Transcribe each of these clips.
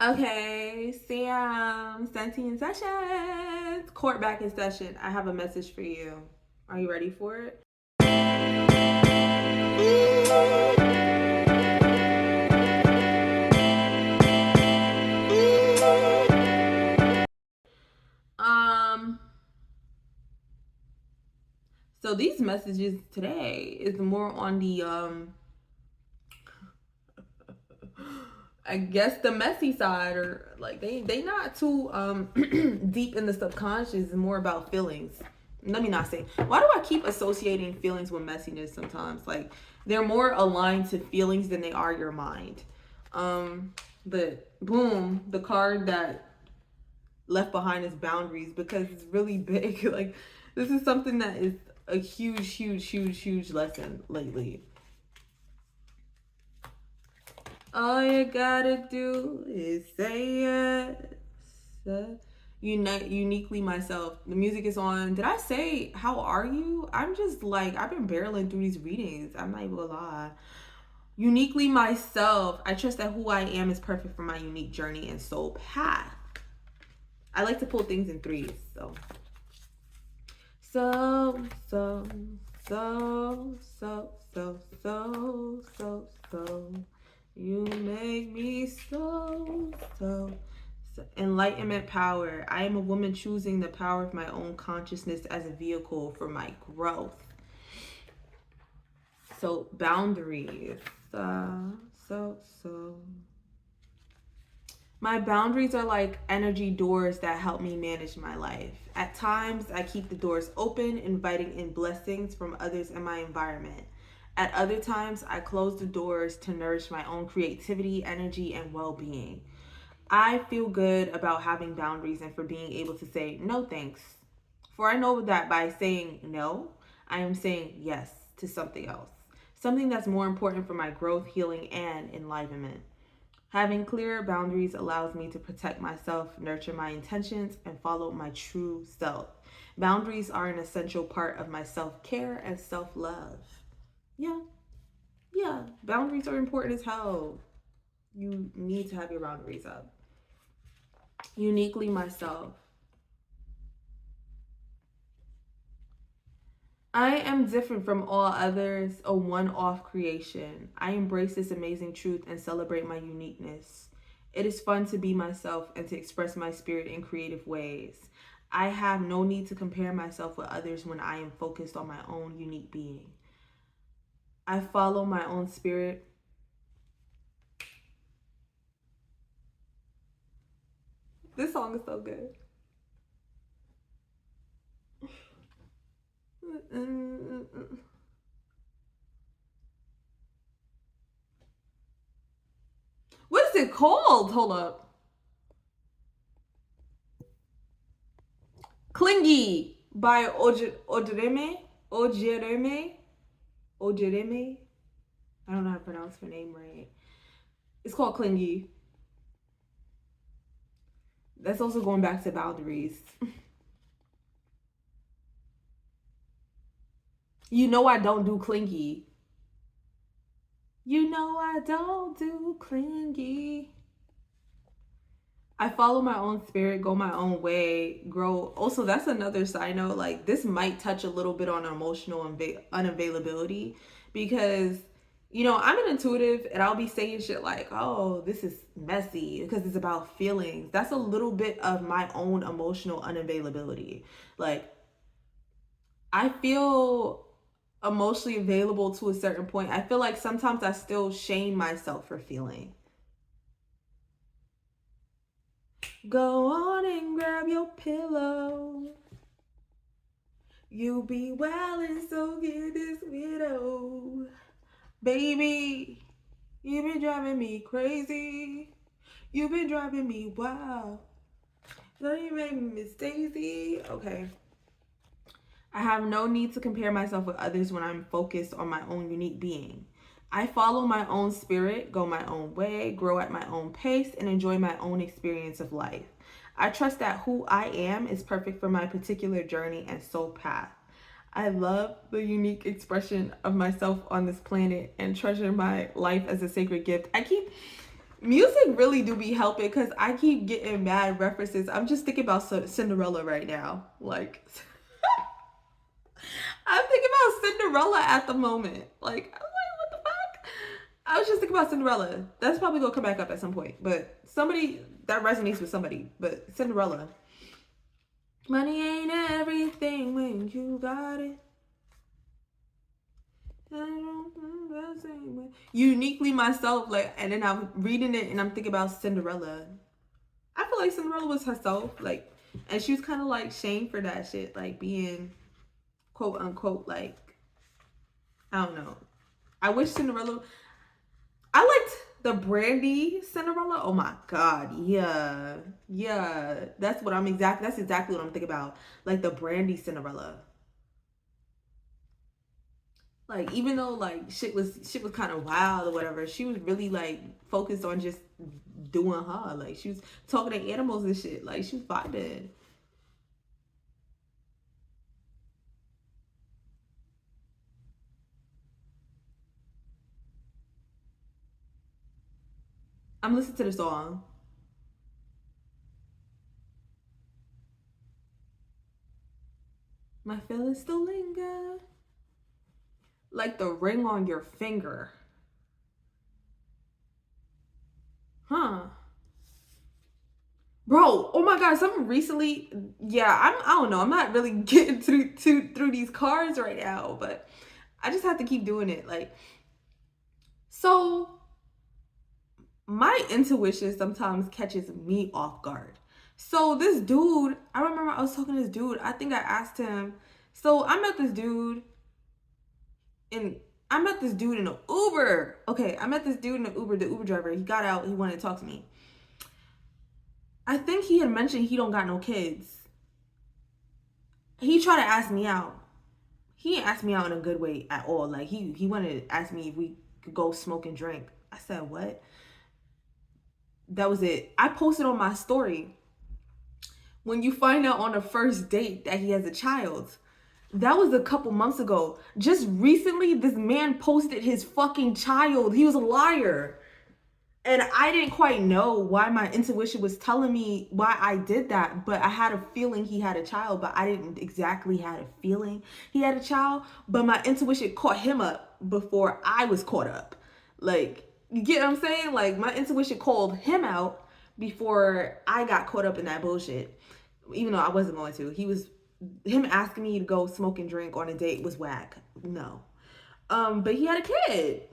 Okay, Sam, Santine sessions. Court back in session. I have a message for you. Are you ready for it? Um, so these messages today is more on the I guess the messy side, or like they not too deep in the subconscious. It's more about feelings. Let me not say. Why do I keep associating feelings with messiness sometimes? Like they're more aligned to feelings than they are your mind. But boom, the card that left behind is boundaries, because it's really big. Like this is something that is a huge lesson lately. All you gotta do is say yes. Uniquely myself. The music is on. Did I say how are you? I'm just like, I've been barreling through these readings. I'm not even gonna lie. Uniquely myself. I trust that who I am is perfect for my unique journey and soul path. I like to pull things in threes. So so so so so so so so so you make me so enlightenment power. I am a woman choosing the power of my own consciousness as a vehicle for my growth. So boundaries. So my boundaries are like energy doors that help me manage my life. At times, I keep the doors open, inviting in blessings from others in my environment. At other times, I close the doors to nourish my own creativity, energy, and well being. I feel good about having boundaries and for being able to say no thanks. For I know that by saying no, I am saying yes to something else. Something that's more important for my growth, healing, and enlivenment. Having clear boundaries allows me to protect myself, nurture my intentions, and follow my true self. Boundaries are an essential part of my self care and self love. Yeah, yeah, boundaries are important as hell. You need to have your boundaries up. Uniquely myself. I am different from all others, a one off creation. I embrace this amazing truth and celebrate my uniqueness. It is fun to be myself and to express my spirit in creative ways. I have no need to compare myself with others when I am focused on my own unique being. I follow my own spirit. This song is so good. What is it called? Hold up. Clingy by Ojereme. Ojereme. Ojereme. I don't know how to pronounce her name right. It's called Clingy. That's also going back to boundaries. You know I don't do clingy. You know I don't do clingy. I follow my own spirit, go my own way, grow. Also, that's another side note. Like, this might touch a little bit on emotional unavailability, because, you know, I'm an intuitive and I'll be saying shit like, oh, this is messy because it's about feelings. That's a little bit of my own emotional unavailability. Like, I feel emotionally available to a certain point. I feel like sometimes I still shame myself for feeling. Go on and grab your pillow. You be well and so get this widow. Baby, you've been driving me crazy. You've been driving me wild. Don't you make me Miss Daisy? Okay. I have no need to compare myself with others when I'm focused on my own unique being. I follow my own spirit, go my own way, grow at my own pace, and enjoy my own experience of life. I trust that who I am is perfect for my particular journey and soul path. I love the unique expression of myself on this planet and treasure my life as a sacred gift. Music really do be helping because I keep getting mad references. I'm just thinking about Cinderella right now. Like, I'm thinking about Cinderella at the moment. Like, I'm like, what the fuck? I was just thinking about Cinderella. That's probably gonna come back up at some point. But somebody that resonates with somebody. But Cinderella. Money ain't everything when you got it. Uniquely myself, like, and then I'm reading it and I'm thinking about Cinderella. I feel like Cinderella was herself, like, and she was kind of like shamed for that shit, like being quote unquote, like, I don't know. I wish Cinderella. I liked the Brandy Cinderella. Oh my god, yeah, yeah. That's what I'm exact. That's exactly what I'm thinking about, like the Brandy Cinderella. Like, even though like shit was kind of wild or whatever, she was really like focused on just doing her. Like, she was talking to animals and shit. Like, she was vibing. I'm listening to the song. My feelings still linger, like the ring on your finger. Huh? Bro, oh my god, something recently. Yeah, I don't know. I'm not really getting through these cards right now, but I just have to keep doing it. Like, so my intuition sometimes catches me off guard. So this dude, I remember I was talking to this dude. I think I asked him. So I met this dude in an Uber. Okay, I met this dude in an Uber, the Uber driver. He got out, he wanted to talk to me. I think he had mentioned he don't got no kids. He tried to ask me out. He didn't ask me out in a good way at all. Like, he wanted to ask me if we could go smoke and drink. I said, what? That was it. I posted on my story, when you find out on the first date that he has a child. That was a couple months ago. Just recently, this man posted his fucking child. He was a liar. And I didn't quite know why my intuition was telling me why I did that, but I had a feeling he had a child, but I didn't exactly had a feeling he had a child, but my intuition caught him up before I was caught up. Like, you get what I'm saying? Like, my intuition called him out before I got caught up in that bullshit. Even though I wasn't going to. Him asking me to go smoke and drink on a date was whack. No. But he had a kid.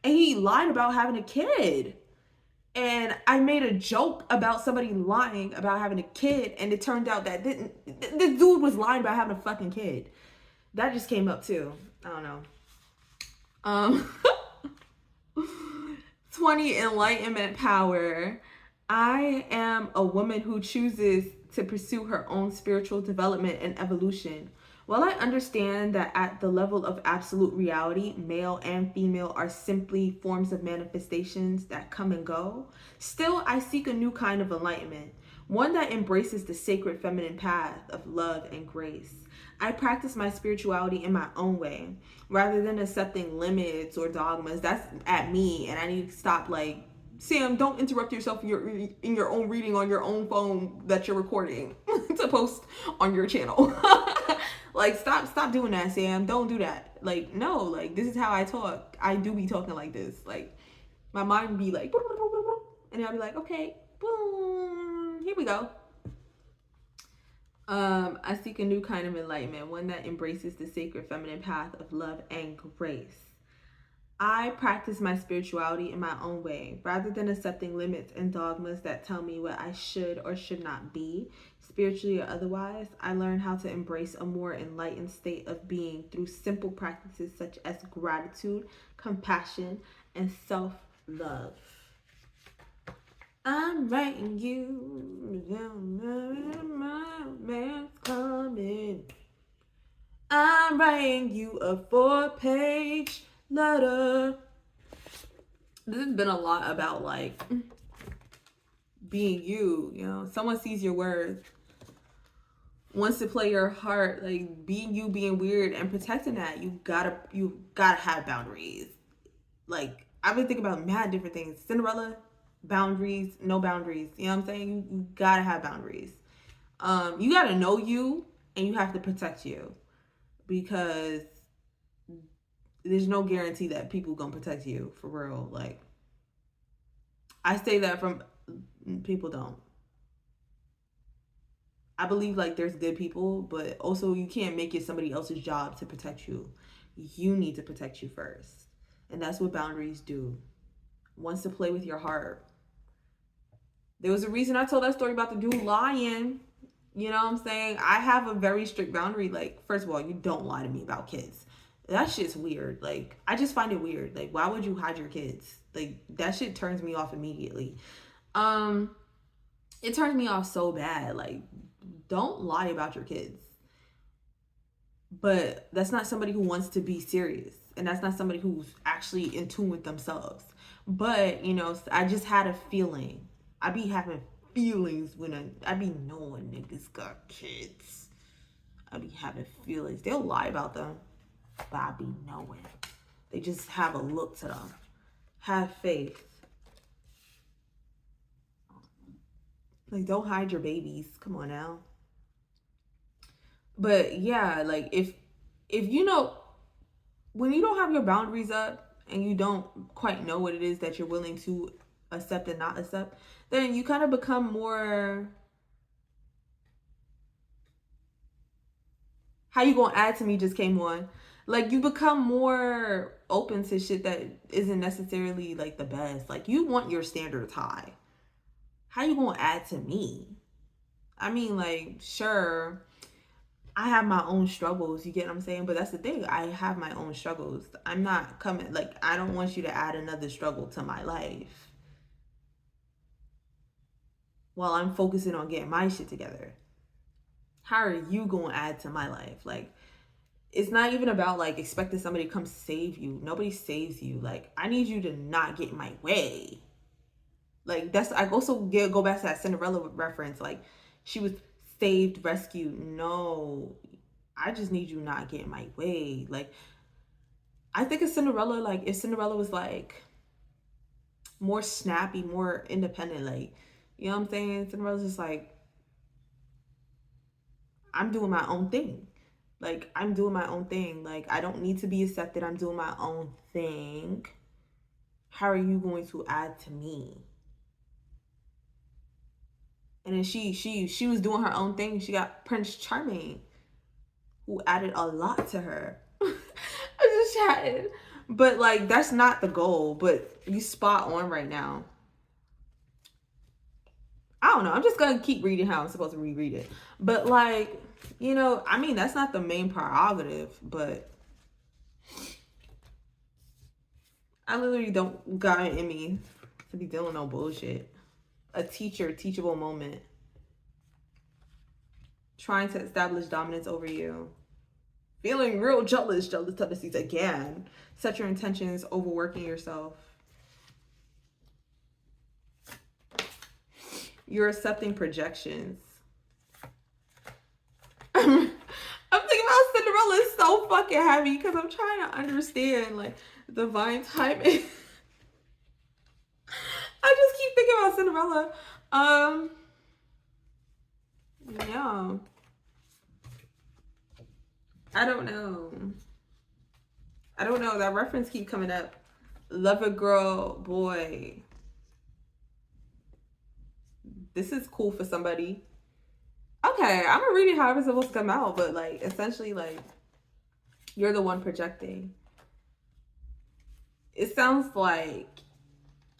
And he lied about having a kid. And I made a joke about somebody lying about having a kid, and it turned out that this dude was lying about having a fucking kid. That just came up too. I don't know. Um 20 enlightenment power. I am a woman who chooses to pursue her own spiritual development and evolution. While I understand that at the level of absolute reality, male and female are simply forms of manifestations that come and go, still I seek a new kind of enlightenment, one that embraces the sacred feminine path of love and grace. I practice my spirituality in my own way, rather than accepting limits or dogmas. That's at me, and I need to stop, like, Sam, don't interrupt yourself in your own reading on your own phone that you're recording to post on your channel. Like, stop doing that, Sam. Don't do that. Like, no, like, this is how I talk. I do be talking like this. Like, my mind be like, and I'll be like, okay, boom, here we go. I seek a new kind of enlightenment, one that embraces the sacred feminine path of love and grace. I practice my spirituality in my own way, rather than accepting limits and dogmas that tell me what I should or should not be, spiritually or otherwise. I learn how to embrace a more enlightened state of being through simple practices such as gratitude, compassion, and self-love. I'm writing you, my man's coming. I'm writing you a 4-page letter. This has been a lot about, like, being you, you know. Someone sees your worth, wants to play your heart, like, being you, being weird, and protecting that. You gotta have boundaries. Like, I've been thinking about mad different things. Cinderella, boundaries, no boundaries. You know what I'm saying? You gotta have boundaries. You gotta know you, and you have to protect you, because there's no guarantee that people gonna protect you for real. Like, I say that from people don't. I believe like there's good people, but also you can't make it somebody else's job to protect you. You need to protect you first. And that's what boundaries do. Wants to play with your heart. There was a reason I told that story about the dude lying. You know what I'm saying? I have a very strict boundary. Like, first of all, you don't lie to me about kids. That shit's weird. Like, I just find it weird. Like, why would you hide your kids? Like, that shit turns me off immediately. It turns me off so bad. Like, don't lie about your kids. But that's not somebody who wants to be serious. And that's not somebody who's actually in tune with themselves. But, you know, I just had a feeling. I be having feelings when I be knowing niggas got kids. I be having feelings. They'll lie about them, but I be knowing. They just have a look to them. Have faith. Like, don't hide your babies. Come on now. But yeah, like if you know, when you don't have your boundaries up and you don't quite know what it is that you're willing to accept and not accept, then you kind of become more, how you gonna add to me just came on. Like, you become more open to shit that isn't necessarily like the best. Like, you want your standards high. How you gonna add to me? I mean, like, sure, I have my own struggles, you get what I'm saying? But that's the thing, I have my own struggles. I'm not coming, like, I don't want you to add another struggle to my life while I'm focusing on getting my shit together. How are you gonna add to my life? Like, it's not even about like expecting somebody to come save you. Nobody saves you. Like, I need you to not get in my way. Like, that's, I also go back to that Cinderella reference. Like, she was saved, rescued. No, I just need you not get in my way. Like, I think of Cinderella, like, if Cinderella was like more snappy, more independent, like, you know what I'm saying? Cinderella's just like, I'm doing my own thing. Like, I'm doing my own thing. Like, I don't need to be accepted. I'm doing my own thing. How are you going to add to me? And then she was doing her own thing. She got Prince Charming, who added a lot to her. I just chatted. But like, that's not the goal. But you spot on right now. I don't know. I'm just gonna keep reading how I'm supposed to reread it. But like, you know, I mean, that's not the main prerogative, but I literally don't got it in me to be dealing no bullshit. A teachable moment. Trying to establish dominance over you. Feeling real jealous tendencies again. Set your intentions, overworking yourself. You're accepting projections. I'm thinking about Cinderella is so fucking heavy because I'm trying to understand like divine timing. I just keep thinking about Cinderella. Yeah. I don't know. That reference keep coming up. Love a girl, boy. This is cool for somebody. Okay, I'm gonna read it however it's supposed to come out, but like essentially, like, you're the one projecting. It sounds like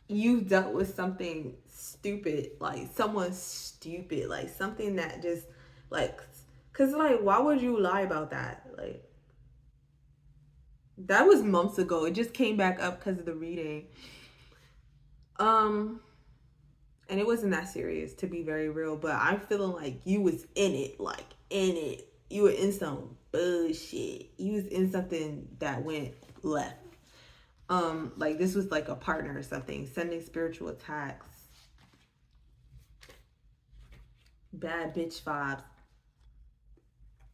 you've dealt with something stupid, like someone stupid, like something that just like, cause like, why would you lie about that? Like, that was months ago. It just came back up because of the reading. And it wasn't that serious, to be very real, but I'm feeling like you was in it, like in it. You were in some bullshit. You was in something that went left. Like this was like a partner or something, sending spiritual attacks. Bad bitch vibes.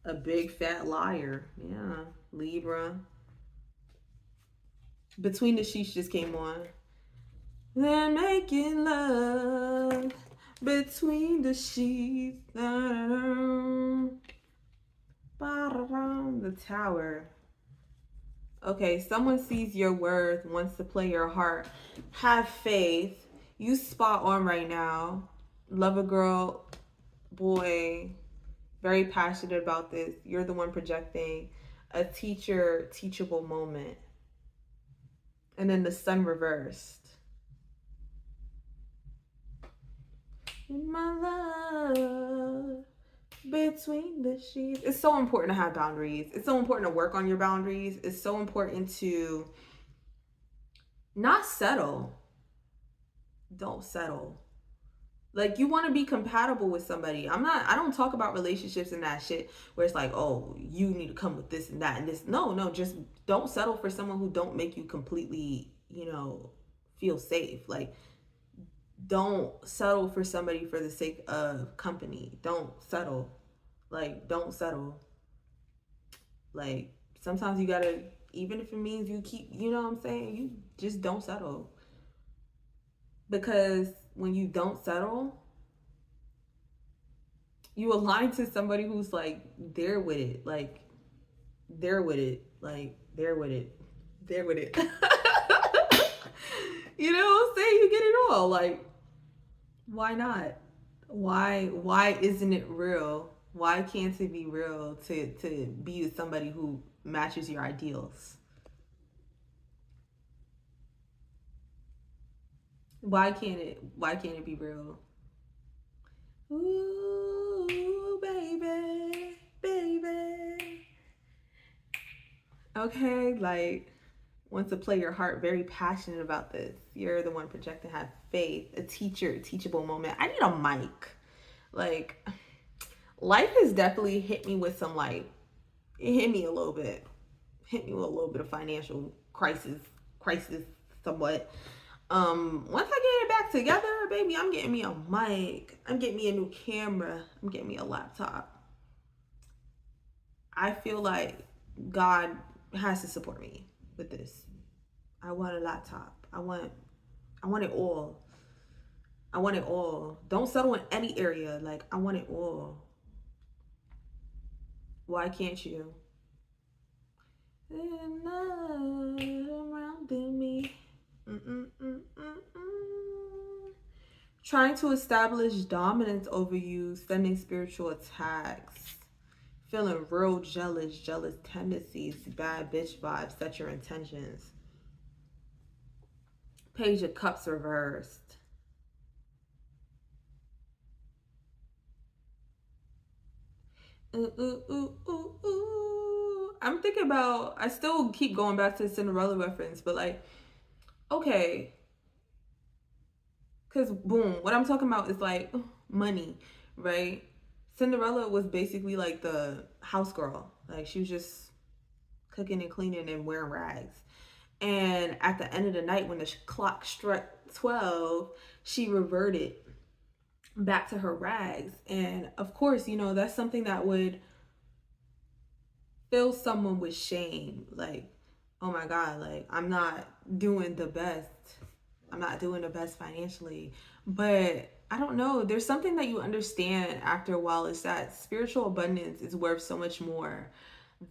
A big fat liar. Yeah. Libra. Between the Sheets just came on. They're making love between the sheets. The tower. Okay, someone sees your worth, wants to play your heart. Have faith. You spot on right now. Love a girl, boy. Very passionate about this. You're the one projecting a teacher, teachable moment. And then the sun reversed. My love between the sheets. It's so important to have boundaries. It's so important to work on your boundaries. It's so important to not settle. Don't settle. Like, you want to be compatible with somebody. I don't talk about relationships and that shit where it's like, oh, you need to come with this and that and this. No, just don't settle for someone who don't make you completely, feel safe. Like, don't settle for somebody for the sake of company. Don't settle. Like, don't settle. Like, sometimes you gotta, even if it means you keep, you know what I'm saying? You just don't settle. Because when you don't settle, you align to somebody who's like, they're with it. Like, they're with it. Like, they're with it. They're with it. You know what I'm saying? You get it all. Like, why not? Why isn't it real? Why can't it be real to be with somebody who matches your ideals? Why can't it be real? Ooh, baby. Okay, like, want to play your heart, very passionate about this. You're the one projecting, have faith, a teacher, teachable moment. I need a mic. Like, life has definitely hit me with some, like, it hit me a little bit. Hit me with a little bit of financial crisis somewhat. Once I get it back together, baby, I'm getting me a mic. I'm getting me a new camera. I'm getting me a laptop. I feel like God has to support me with this. I want a laptop. I want it all. I want it all. Don't settle in any area. Like, I want it all. Why can't you? Around me. Trying to establish dominance over you, sending spiritual attacks, feeling real jealous tendencies, bad bitch vibes, set your intentions. Page of Cups reversed. I'm thinking about, I still keep going back to the Cinderella reference, but like, okay, because boom, what I'm talking about is like money, right? Cinderella was basically like the house girl. Like, she was just cooking and cleaning and wearing rags. And at the end of the night, when the clock struck 12, she reverted back to her rags. And of course, that's something that would fill someone with shame. Like, oh my God, like, I'm not doing the best. I'm not doing the best financially. But I don't know. There's something that you understand after a while, is that spiritual abundance is worth so much more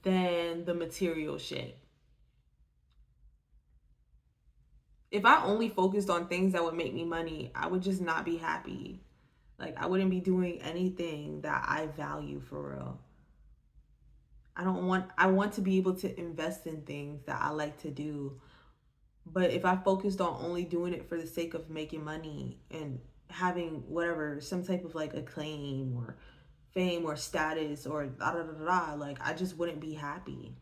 than the material shit. If I only focused on things that would make me money, I would just not be happy. Like, I wouldn't be doing anything that I value for real. I want to be able to invest in things that I like to do. But if I focused on only doing it for the sake of making money and having whatever, some type of like acclaim or fame or status or da da da da, like, I just wouldn't be happy.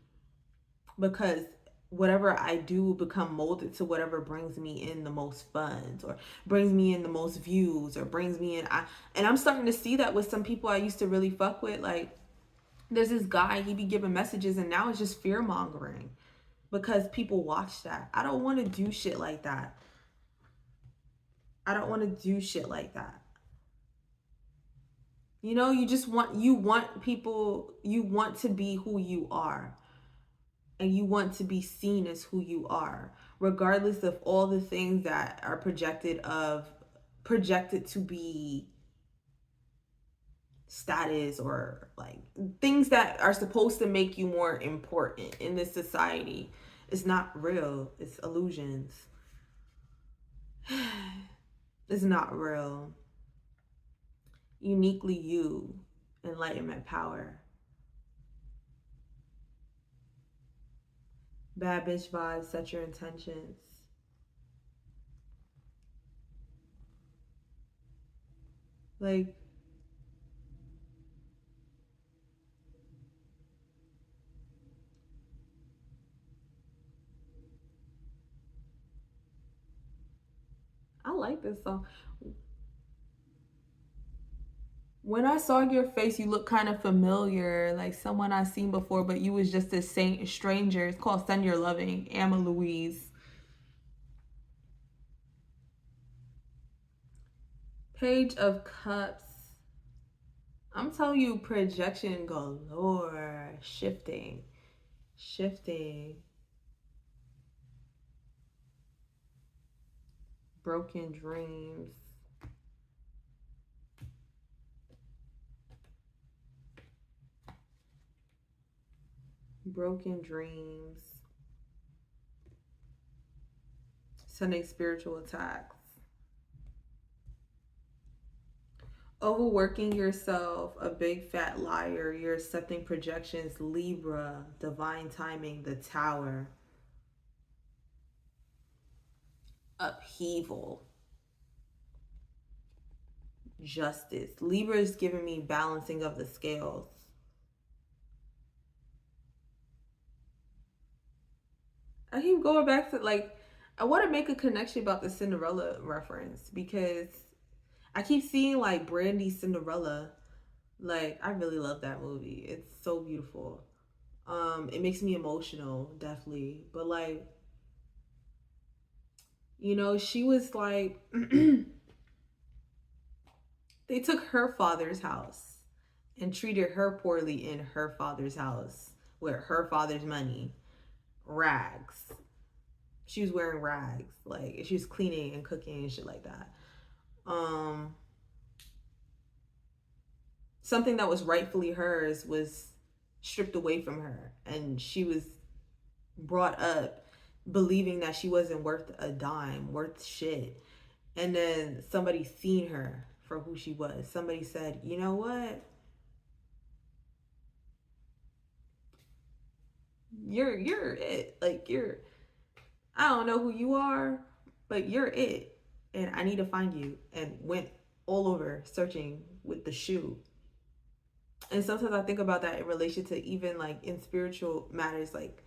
Because whatever I do will become molded to whatever brings me in the most funds or brings me in the most views or brings me in. And I'm starting to see that with some people I used to really fuck with. Like, there's this guy, he be giving messages, and now it's just fear mongering because people watch that. I don't want to do shit like that. You want people, you want to be who you are. And you want to be seen as who you are. regardless of all the things that are projected to be status, or like things that are supposed to make you more important in this society. It's not real. It's illusions. It's not real. Uniquely you, enlightenment power. Bad bitch vibes, set your intentions. Like, I like this song. When I saw your face, you look kind of familiar, like someone I've seen before, but you was just a stranger. It's called Send Your Loving, Amma Louise. Page of Cups. I'm telling you, projection galore. Shifting. Shifting. Broken dreams. Broken dreams. Sending spiritual attacks. Overworking yourself, a big fat liar. You're accepting projections. Libra, divine timing, the Tower. Upheaval. Justice. Libra is giving me balancing of the scales. I keep going back to, like, I want to make a connection about the Cinderella reference because I keep seeing like Brandy's Cinderella. Like, I really love that movie. It's so beautiful. It makes me emotional, definitely. But like, she was like they took her father's house and treated her poorly in her father's house with her father's money. Rags. She was wearing rags. Like, she was cleaning and cooking and shit like that. Something that was rightfully hers was stripped away from her, and she was brought up believing that she wasn't worth a dime, worth shit. And then somebody seen her for who she was. Somebody said, you know what, you're it. Like, I don't know who you are, but you're it, and I need to find you. And went all over searching with the shoe. And sometimes I think about that in relation to even like in spiritual matters. Like,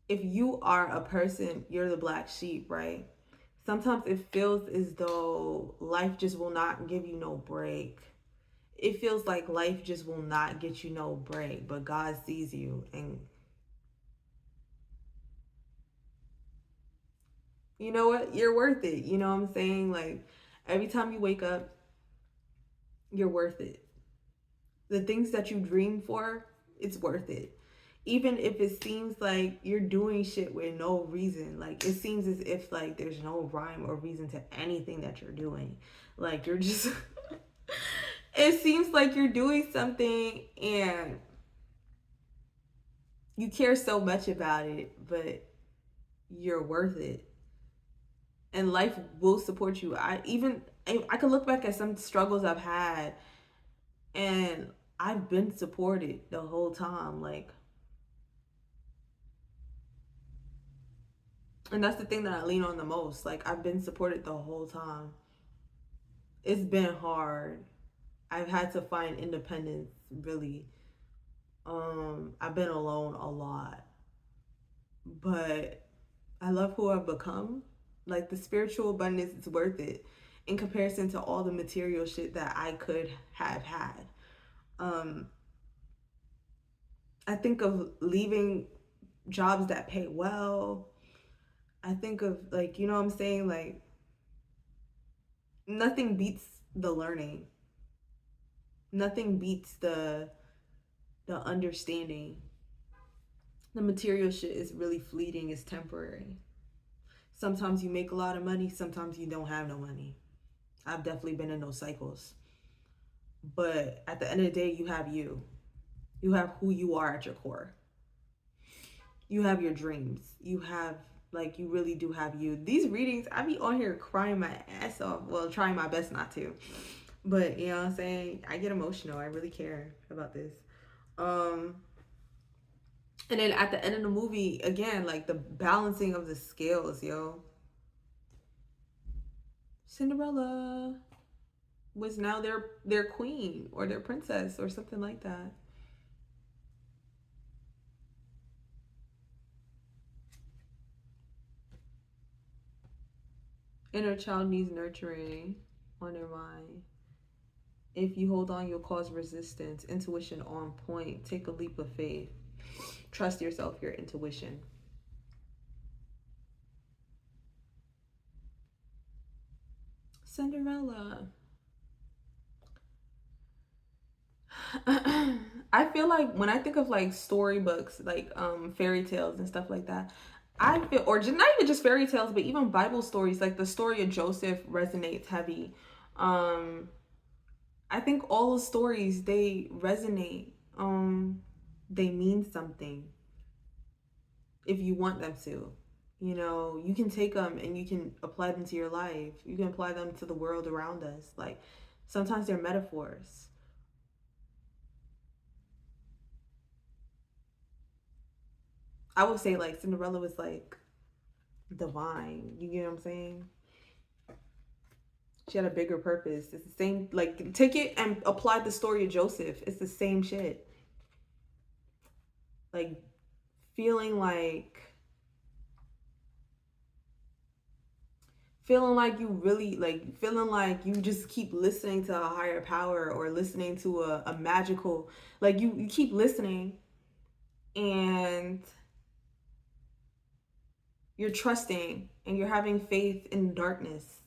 if you are a person, you're the black sheep, right? Sometimes it feels as though life just will not give you no break. It feels like life just will not get you no break, but God sees you, and you know what? You're worth it. You know what I'm saying? Like, every time you wake up, you're worth it. The things that you dream for, it's worth it. Even if it seems like you're doing shit with no reason. Like, it seems as if like there's no rhyme or reason to anything that you're doing. Like, you're just it seems like you're doing something and you care so much about it, but you're worth it. And life will support you. I can look back at some struggles I've had, and I've been supported the whole time. Like, and that's the thing that I lean on the most. Like, I've been supported the whole time. It's been hard. I've had to find independence, really. I've been alone a lot. But I love who I've become. Like, the spiritual abundance is worth it in comparison to all the material shit that I could have had. Um, I think of leaving jobs that pay well. I think of, like, you know what I'm saying? Like, nothing beats the learning. Nothing beats the understanding. The material shit is really fleeting, it's temporary. Sometimes you make a lot of money, sometimes you don't have no money. I've definitely been in those cycles. But at the end of the day, you have you. You have who you are at your core. You have your dreams. You have, like, you really do have you. These readings, I be on here crying my ass off. Well, trying my best not to. But, you know what I'm saying? I get emotional. I really care about this. And then at the end of the movie, again, like the balancing of the scales, yo. Cinderella was now their queen or their princess or something like that. Inner child needs nurturing on their mind. If you hold on, you'll cause resistance. Intuition on point. Take a leap of faith. Trust yourself, your intuition. Cinderella. I feel like when I think of like storybooks, like fairy tales and stuff like that, I feel, or just, not even just fairy tales, but even Bible stories, like the story of Joseph resonates heavy. I think all the stories, they resonate. They mean something if you want them to. You know, you can take them and you can apply them to your life. You can apply them to the world around us. Like sometimes they're metaphors. I would say like Cinderella was like divine. You get what I'm saying? She had a bigger purpose. It's the same, like take it and apply the story of Joseph. It's the same shit. Like feeling like you really like feeling like you just keep listening to a higher power or listening to a magical, like you keep listening and you're trusting and you're having faith in darkness,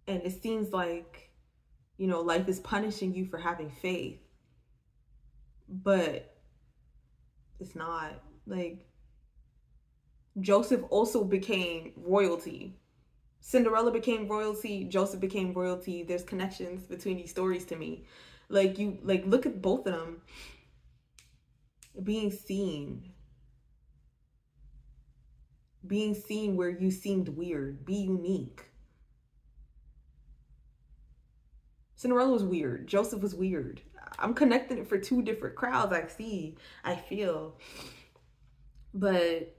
and it seems like, you know, life is punishing you for having faith, but it's not. Like Joseph also became royalty. Cinderella became royalty, Joseph became royalty. There's connections between these stories to me. Like you like look at both of them being seen. Being seen where you seemed weird. Be unique. Cinderella was weird. Joseph was weird. I'm connecting it for two different crowds. I feel. But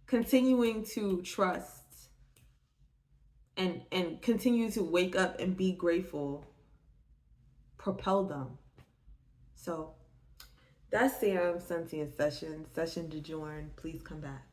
continuing to trust and continue to wake up and be grateful propel them. So that's Sam's sentient session. Session to join. Please come back.